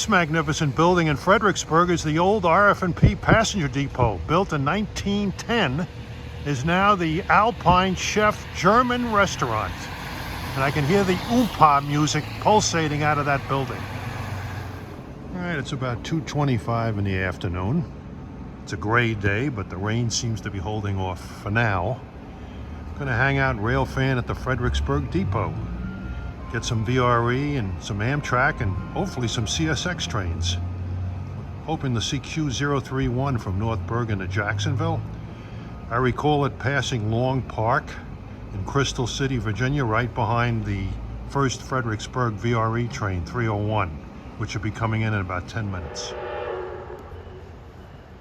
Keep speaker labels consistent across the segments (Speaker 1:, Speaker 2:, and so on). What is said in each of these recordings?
Speaker 1: This magnificent building in Fredericksburg is the old RF&P passenger depot. Built in 1910, is now the Alpine Chef German restaurant. And I can hear the oompa music pulsating out of that building. All right, it's about 2:25 in the afternoon. It's a gray day, but the rain seems to be holding off for now. I'm gonna hang out and rail fan at the Fredericksburg depot. Get some VRE and some Amtrak and hopefully some CSX trains. Hoping to see Q031 from North Bergen to Jacksonville. I recall it passing Long Park in Crystal City, Virginia, right behind the first Fredericksburg VRE train, 301, which will be coming in about 10 minutes.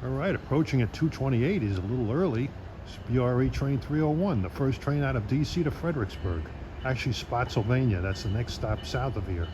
Speaker 1: All right, approaching at 2:28 is a little early. It's VRE train 301, the first train out of DC to Fredericksburg. Actually, Spotsylvania, that's the next stop south of here.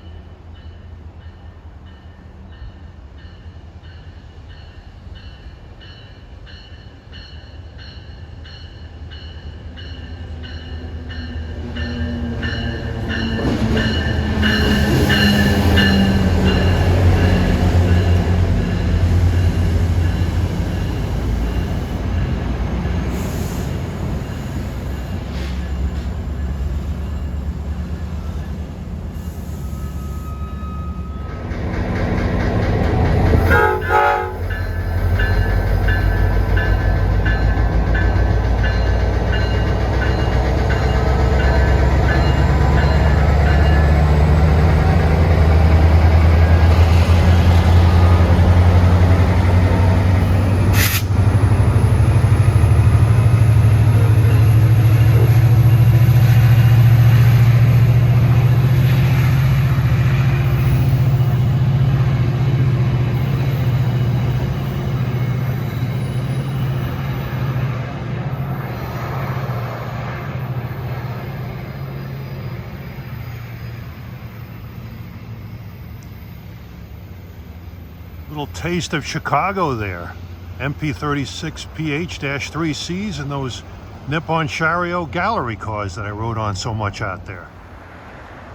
Speaker 1: Little taste of Chicago there. MP36PH-3Cs and those Nippon Sharyo gallery cars that I rode on so much out there.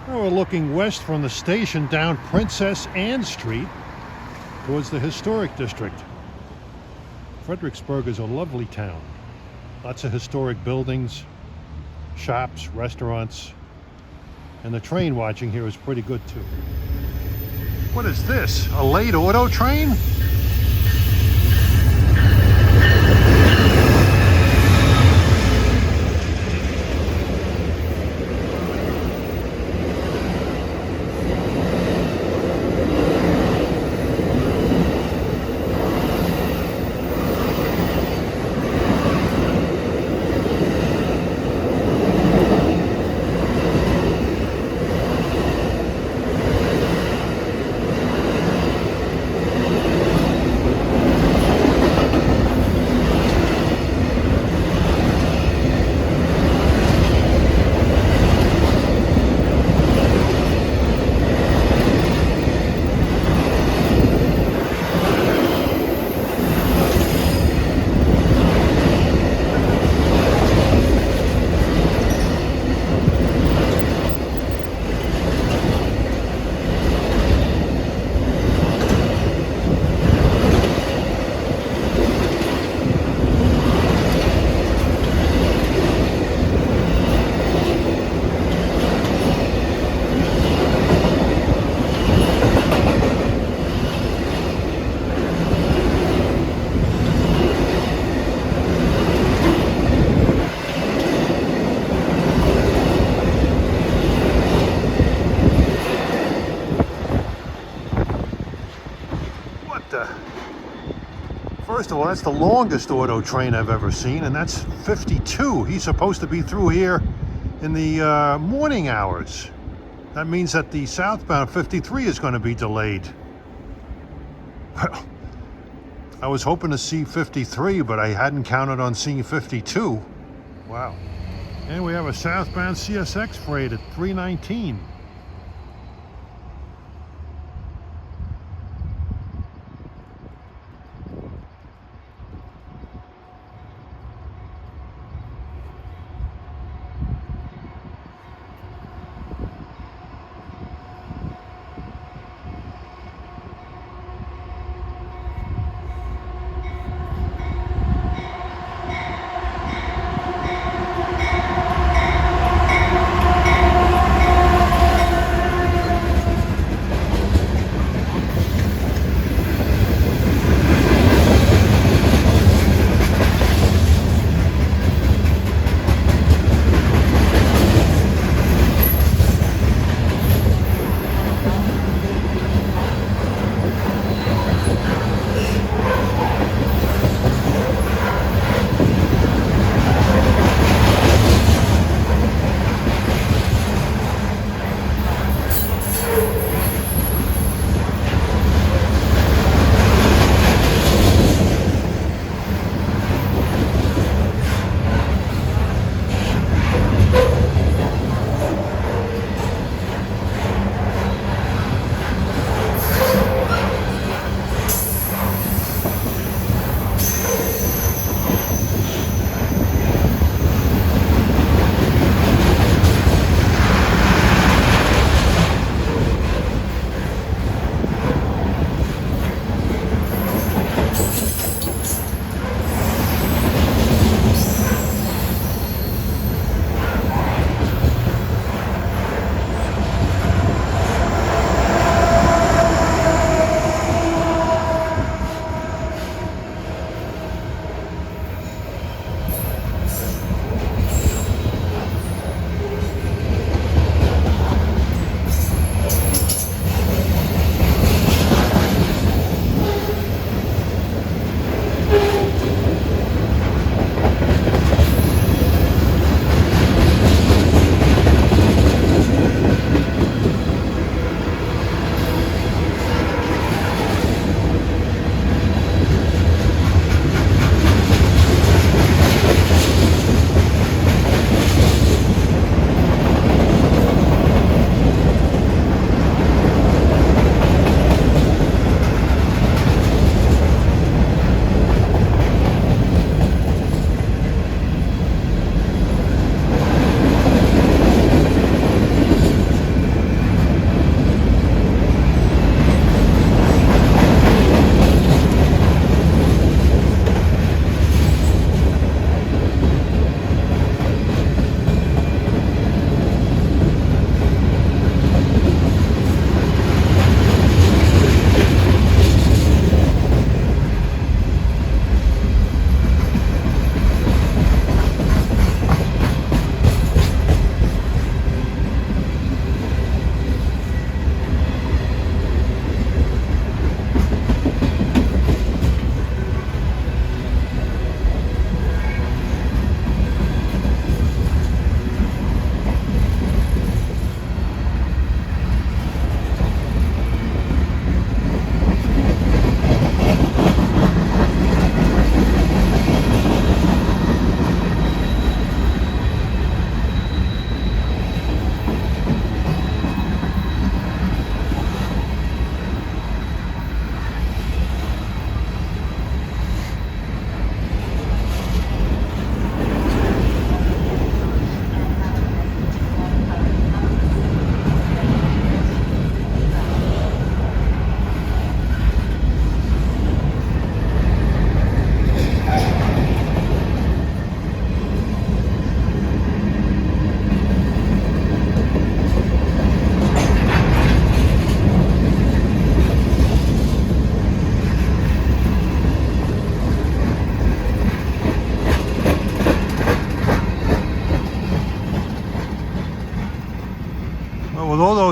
Speaker 1: Now we're looking west from the station down Princess Anne Street towards the historic district. Fredericksburg is a lovely town. Lots of historic buildings, shops, restaurants, and the train watching here is pretty good too. What is this? A late auto train? First of all, that's the longest auto train I've ever seen, and that's 52. He's supposed to be through here in the morning hours. That means that the southbound 53 is going to be delayed. Well, I was hoping to see 53, but I hadn't counted on seeing 52. Wow. And we have a southbound CSX freight at 319.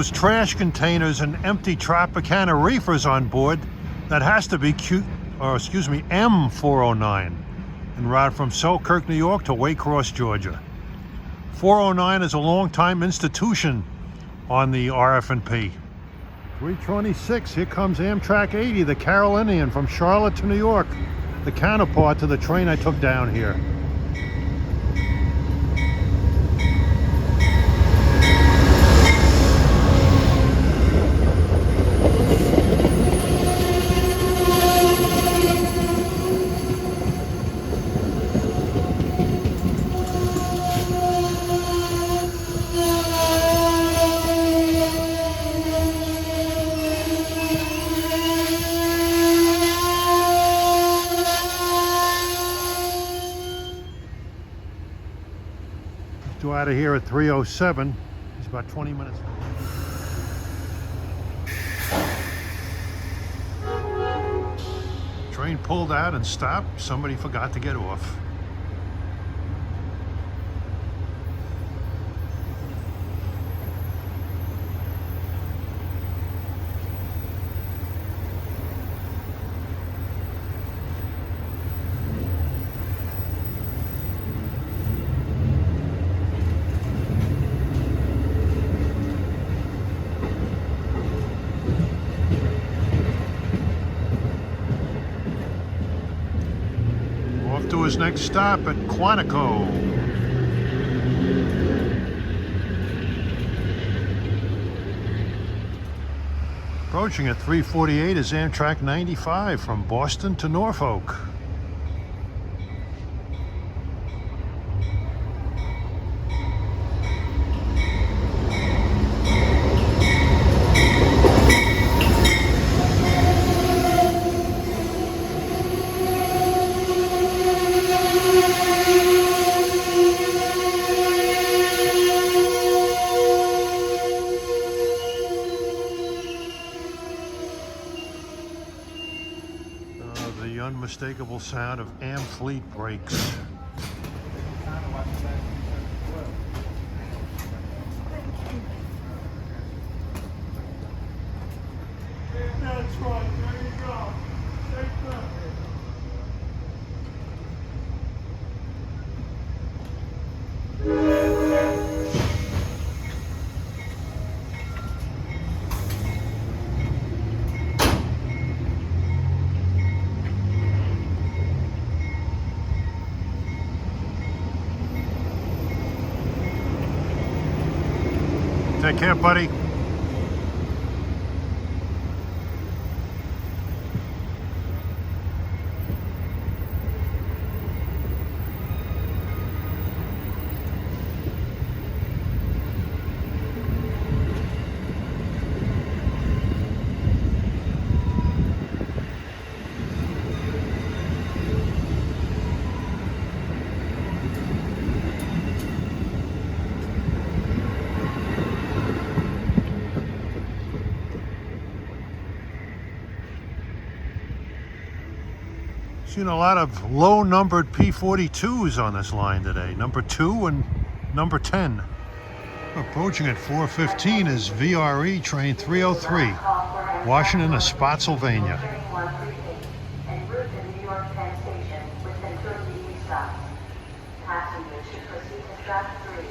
Speaker 1: those trash containers and empty Tropicana reefers on board, that has to be M409, en route from Selkirk, New York to Waycross, Georgia. 409 is a long-time institution on the RF&P. 326, here comes Amtrak 80, the Carolinian from Charlotte to New York, the counterpart to the train I took down here. Due out of here at 3:07. It's about 20 minutes. Train pulled out and stopped. Somebody forgot to get off. To his next stop at Quantico. Approaching at 3:48 is Amtrak 95 from Boston to Norfolk. The unmistakable sound of Amfleet brakes. That's right, there you go. Take that. Take care, buddy. Seen a lot of low-numbered P42s on this line today. Number 2 and number 10. Approaching at 4:15 is VRE train 303, Washington to Spotsylvania.
Speaker 2: Passengers should proceed to stop 3.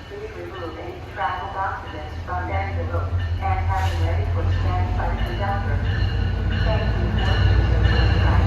Speaker 2: Please remove any travel documents from the envelope and have them ready for scan by the conductor. Thank you for using this track.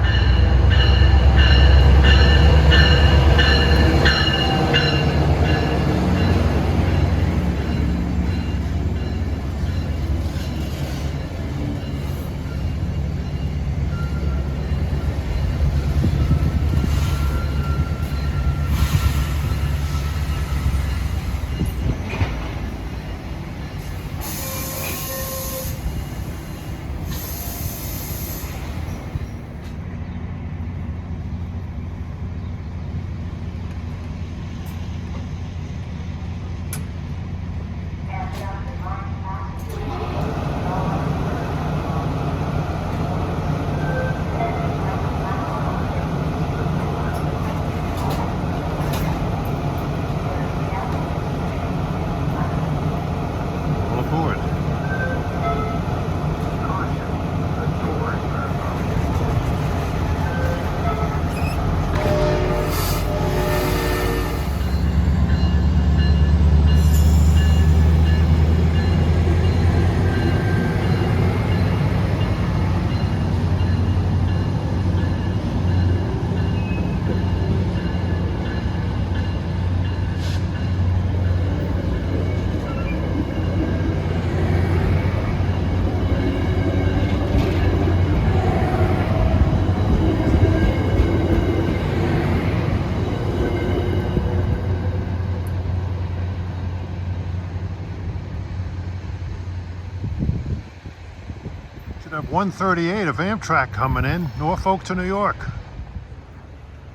Speaker 1: have 138 of Amtrak coming in, Norfolk to New York.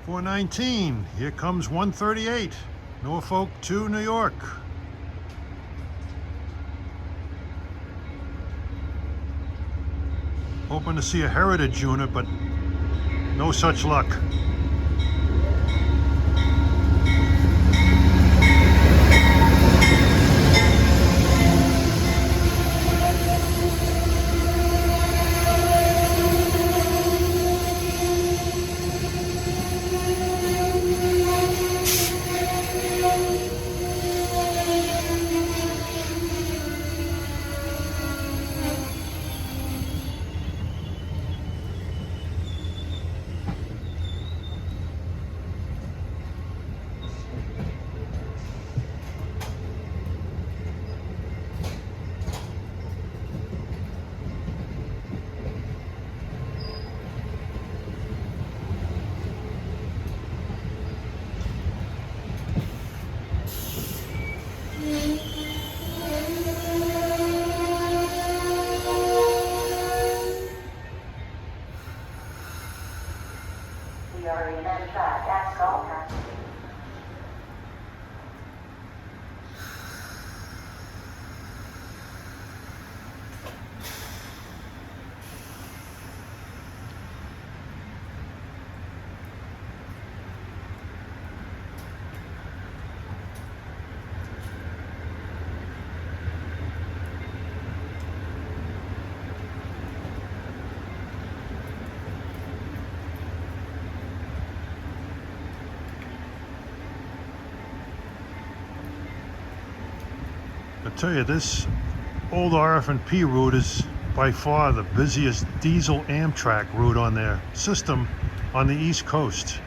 Speaker 1: 419, here comes 138, Norfolk to New York. Hoping to see a Heritage unit, but no such luck.
Speaker 2: VRE and Amtrak ask all passengers.
Speaker 1: I tell you, this old RF&P route is by far the busiest diesel Amtrak route on their system on the East Coast.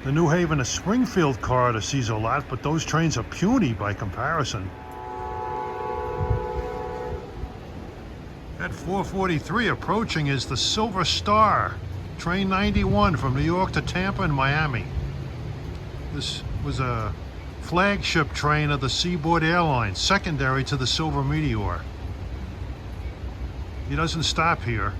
Speaker 1: The New Haven to Springfield corridor sees a lot, but those trains are puny by comparison. At 4:43 approaching is the Silver Star, train 91 from New York to Tampa and Miami. This was a flagship train of the Seaboard Airlines, secondary to the Silver Meteor. He doesn't stop here.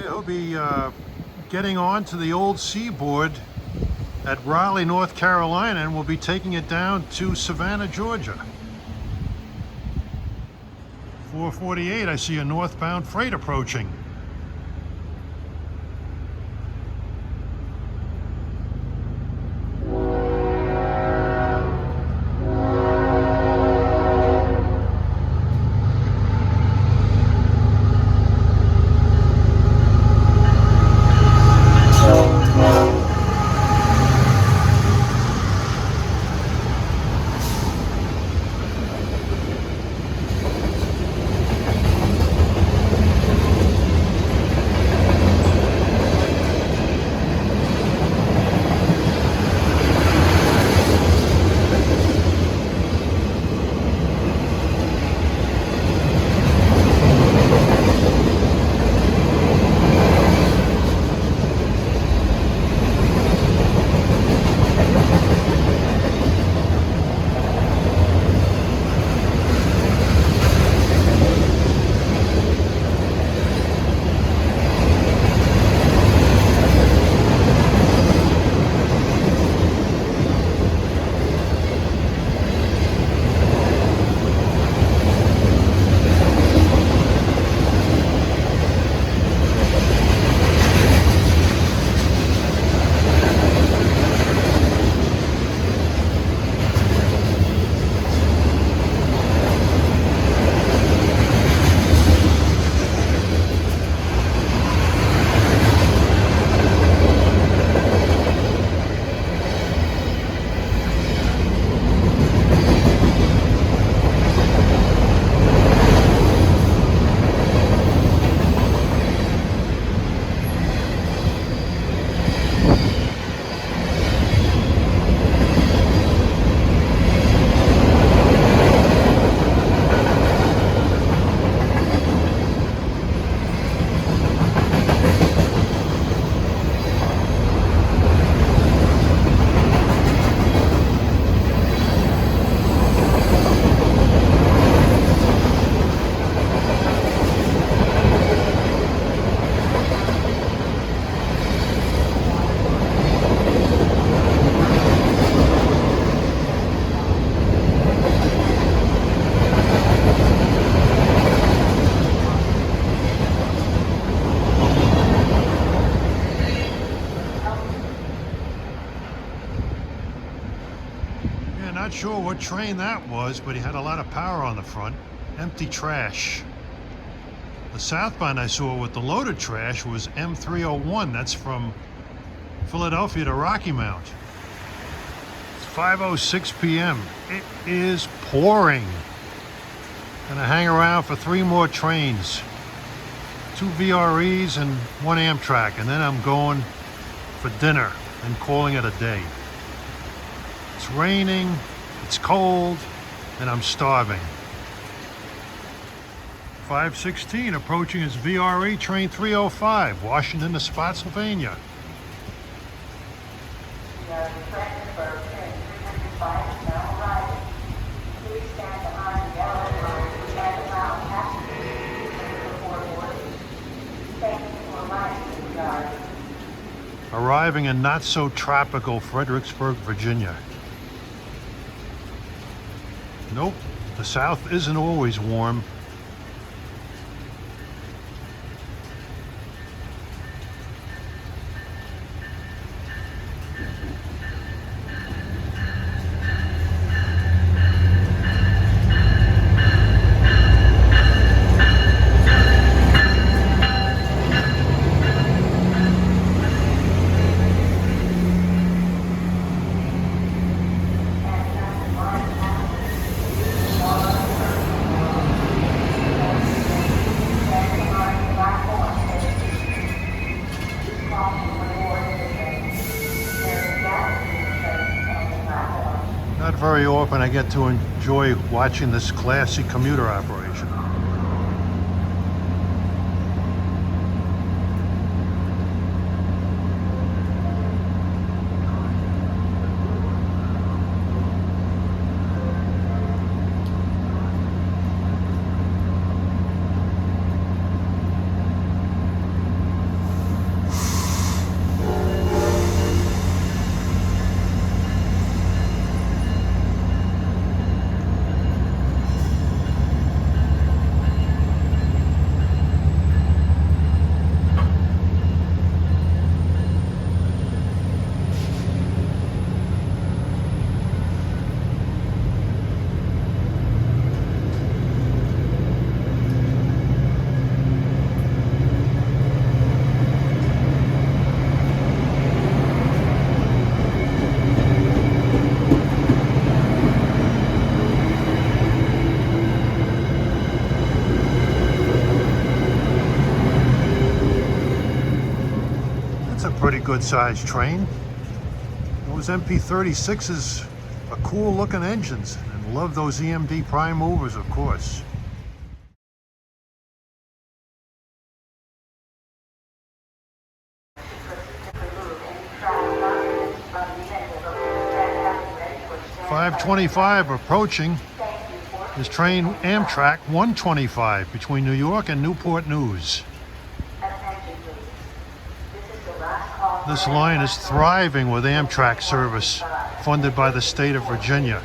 Speaker 1: He'll be getting on to the old Seaboard at Raleigh, North Carolina, and we'll be taking it down to Savannah, Georgia. 4:48, I see a northbound freight approaching. Not sure what train that was, but he had a lot of power on the front. Empty trash. The southbound I saw with the loaded trash was M301. That's from Philadelphia to Rocky Mount. It's 5:06 p.m. It is pouring. Gonna hang around for 3 more trains. 2 VREs and 1 Amtrak, and then I'm going for dinner and calling it a day. It's raining, it's cold, and I'm starving. 5:16, approaching is VRE train 305, Washington to Spotsylvania.
Speaker 2: We are in Fredericksburg, train 305 is now arriving. Please stand behind the yellow line and allow passengers before boarding. Thank you for reminding the guard.
Speaker 1: Arriving in not so tropical Fredericksburg, Virginia. Nope, the South isn't always warm. Not very often I get to enjoy watching this classy commuter operation. Pretty good sized train. Those MP36s are cool looking engines, and love those EMD prime movers, of course. .525 approaching is train Amtrak 125 between New York and Newport News. This line is thriving with Amtrak service, funded by the state of Virginia.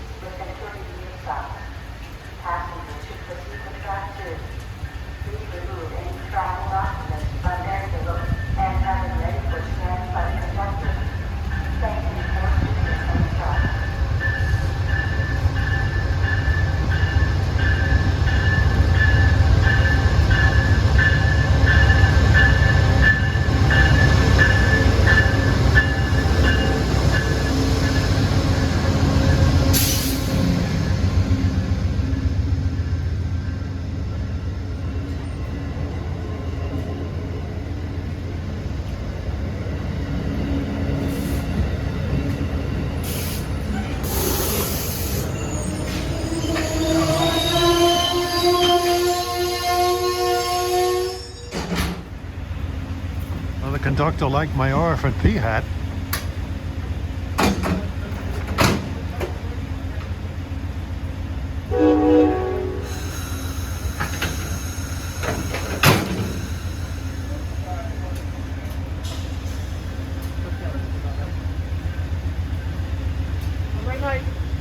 Speaker 1: The conductor liked my RF&P hat.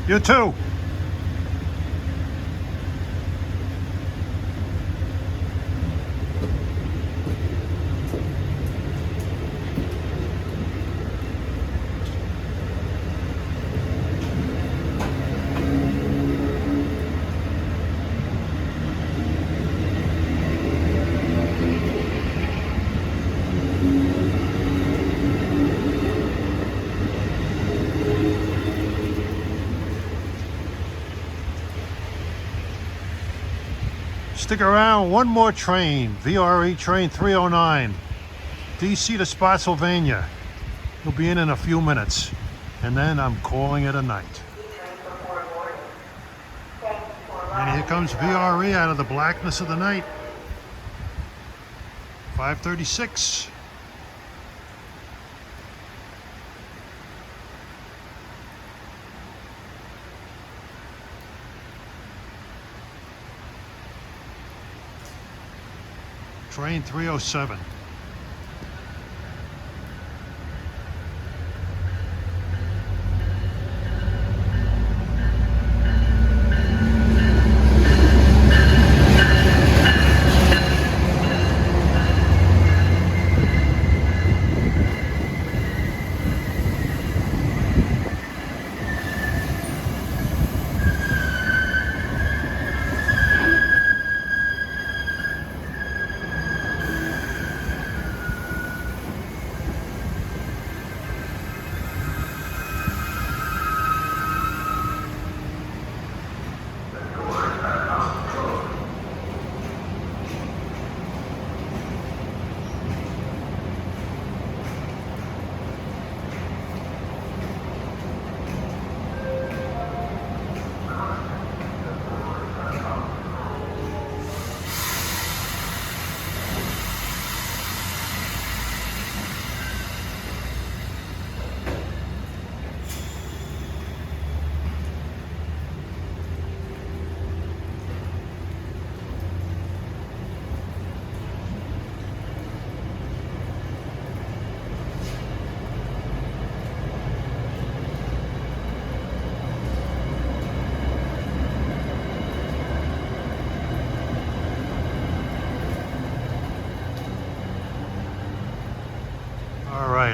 Speaker 1: You too. Stick around, one more train, VRE train 309, DC to Spotsylvania. He'll be in a few minutes, and then I'm calling it a night. And here comes VRE out of the blackness of the night. 5:36. Train 307.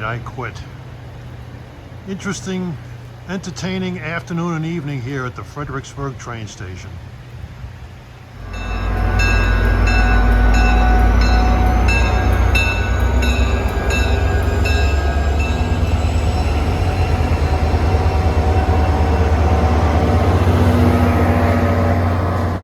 Speaker 1: I quit. Interesting, entertaining afternoon and evening here at the Fredericksburg train station.